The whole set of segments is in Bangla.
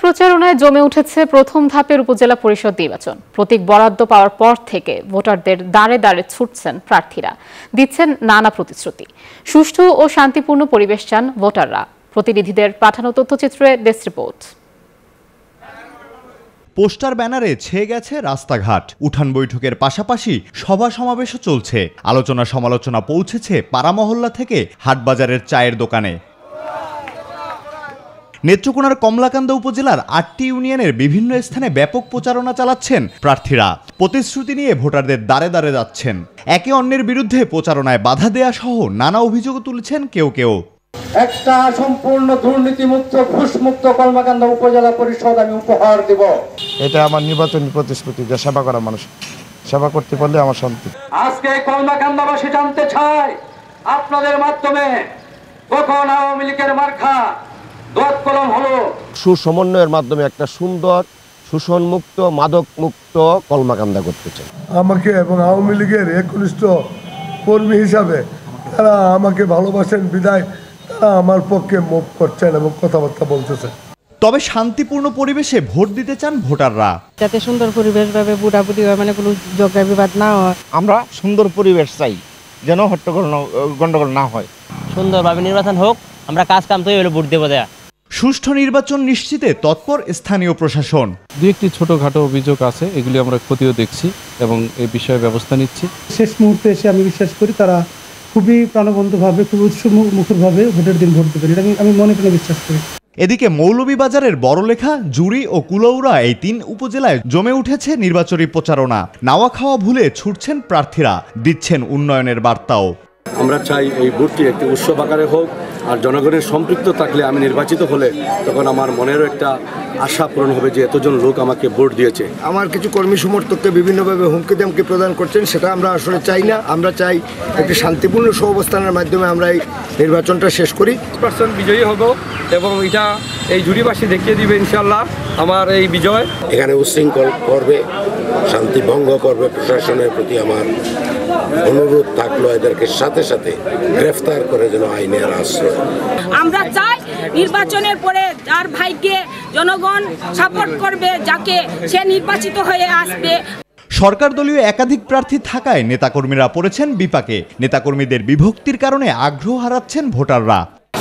প্রচারণায় জমে উঠেছে প্রথম ধাপের উপজেলা পরিষদ নির্বাচন। প্রতীক বরাদ্দ পাওয়ার পর থেকে ভোটারদের দাঁড়ে দাঁড়ে ছুটছেন প্রার্থীরা, দিচ্ছেন নানা প্রতিশ্রুতি। সুষ্ঠু ও শান্তিপূর্ণ পরিবেশ চান ভোটাররা। প্রতিনিধিদের পাঠানো তথ্যচিত্রে ডেস্ক রিপোর্ট। পোস্টার ব্যানারে ছেয়ে গেছে রাস্তাঘাট, উঠান বৈঠকের পাশাপাশি সভা সমাবেশও চলছে। আলোচনা সমালোচনা পৌঁছেছে পাড়া মহল্লা থেকে হাটবাজারের চায়ের দোকানে। নেত্রকোনার কমলাকান্দা উপজেলার ৮টি ইউনিয়নের বিভিন্ন স্থানে ব্যাপক প্রচারণা চালাচ্ছেন প্রার্থীরা। প্রতিশ্রুতি নিয়ে ভোটারদের দাঁড়ে দাঁড়ে যাচ্ছেন। একে অন্যের বিরুদ্ধে প্রচারণায় বাধা দেয়া সহ নানা অভিযোগ তুলছেন কেউ কেউ। একটা সম্পূর্ণ দুর্নীতিমুক্ত ঘুষমুক্ত কলমাকান্দা উপজেলা পরিষদ আমি উপহার দেব। এটা আমার নির্বাচনী প্রতিশ্রুতি, যে সেবা করা মানুষ সেবা করতে পারলে আমার শান্তি। আজকে কলমাকান্দাবাসী জানতে চায় আপনাদের মাধ্যমে কখন আওয়ামী লীগের মার্কা দোয়াত কলম হলো। সুসমন্বয়ের মাধ্যমে একটা সুন্দর শোষণমুক্ত মাদকমুক্ত কলমাকান্দা করতে চাই। আমাকে এবং আওয়ামী লীগের একনিষ্ঠ কর্মী হিসাবে তারা আমাকে ভালোবাসেন বিদায় তারা আমার পক্ষে মুভ করছেন এবং কথাবার্তা বলতেছেন। তবে শান্তিপূর্ণ পরিবেশে ভোট দিতে চান ভোটাররা, যাতে সুন্দর পরিবেশ ভাবে বুড়াবুড়ি হয়, মানে কোনো ঝগড়া বিবাদ না হয়। আমরা সুন্দর পরিবেশ চাই, যেন হট্টগোল গন্ডগোল না হয়। সুন্দরভাবে নির্বাচন হোক, আমরা কাজ কাম তো ভোট দেবো। সুষ্ঠু নির্বাচন নিশ্চিতে তৎপর স্থানীয় প্রশাসন। দু একটি ছোটখাটো অভিযোগ আছে, এগুলি আমরা খতিয়ে দেখছি এবং এই বিষয়ে ব্যবস্থা নিচ্ছি। শেষ মুহূর্তে এসে আমি বিশ্বাস করি তারা খুবই প্রাণবন্তভাবে, খুব উৎসমুখরভাবে ভোটের দিন ভোট দেবেন, এটা আমি মনে প্রাণে বিশ্বাস করি। এদিকে মৌলভীবাজারের বড়লেখা, জুড়ি ও কুলাউড়া এই ৩ উপজেলায় জমে উঠেছে নির্বাচনী প্রচারণা। নাওয়া খাওয়া ভুলে ছুটছেন প্রার্থীরা, দিচ্ছেন উন্নয়নের বার্তাও। আমরা চাই এই ভোটটি একটি উৎসব আকারে হোক, আর জনগণের সম্পৃক্ত থাকলে, আমি নির্বাচিত হলে তখন আমার মনেরও একটা আশা পূরণ হবে যে এতজন লোক আমাকে ভোট দিয়েছে। আমার কিছু কর্মী সমর্থককে বিভিন্নভাবে হুমকি দামকি প্রদান করছেন, সেটা আমরা আসলে চাই না। আমরা চাই একটি শান্তিপূর্ণ সহাবস্থানের মাধ্যমে আমরা এই নির্বাচনটা শেষ করি। % বিজয়ী হব এবং এটা এই জুড়িবাসী দেখিয়ে দিবে ইনশাল্লাহ আমার এই বিজয়। এখানে উচ্ছৃঙ্খল করবে, শান্তি ভঙ্গ করবে, প্রশাসনের প্রতি আমার অনুরোধ থাকলো এদেরকে সাথে সাথে গ্রেফতার করে যেন আইনের আশ্রয়। আমরা চাই নির্বাচনের পরে যার ভাইকে জনগণ সাপোর্ট করবে, যাকে সে নির্বাচিত হয়ে আসবে। সরকার দলীয় একাধিক প্রার্থী থাকায় নেতাকর্মীরা পড়েছেন বিপাকে। নেতাকর্মীদের বিভক্তির কারণে আগ্রহ হারাচ্ছেন ভোটাররা।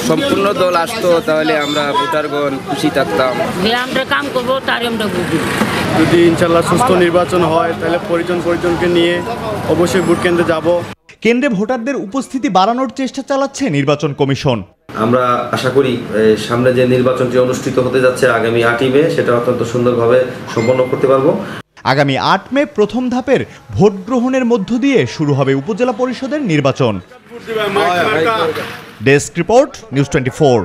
সম্পূর্ণ দল আসতো তাহলে আমরা ভোটারগণ খুশি থাকতাম। আমরা কাম করবো, তার আমরা ভোট দিব। যদি ইনশাল্লাহ সুস্থ নির্বাচন হয় তাহলে পরিজনকে নিয়ে অবশ্যই ভোট কেন্দ্রে যাব। কেন্দ্রে ভোটারদের উপস্থিতি বাড়ানোর চেষ্টা চালাচ্ছে নির্বাচন কমিশন। আমরা আশা করি সামনে যে নির্বাচনটি অনুষ্ঠিত হতে যাচ্ছে আগামী 8 মে, সেটা অত্যন্ত সুন্দরভাবে সম্পন্ন করতে পারবো। আগামী 8 মে প্রথম ধাপের ভোট গ্রহণের মধ্য দিয়ে শুরু হবে উপজেলা পরিষদের নির্বাচন। Desk report, news 24।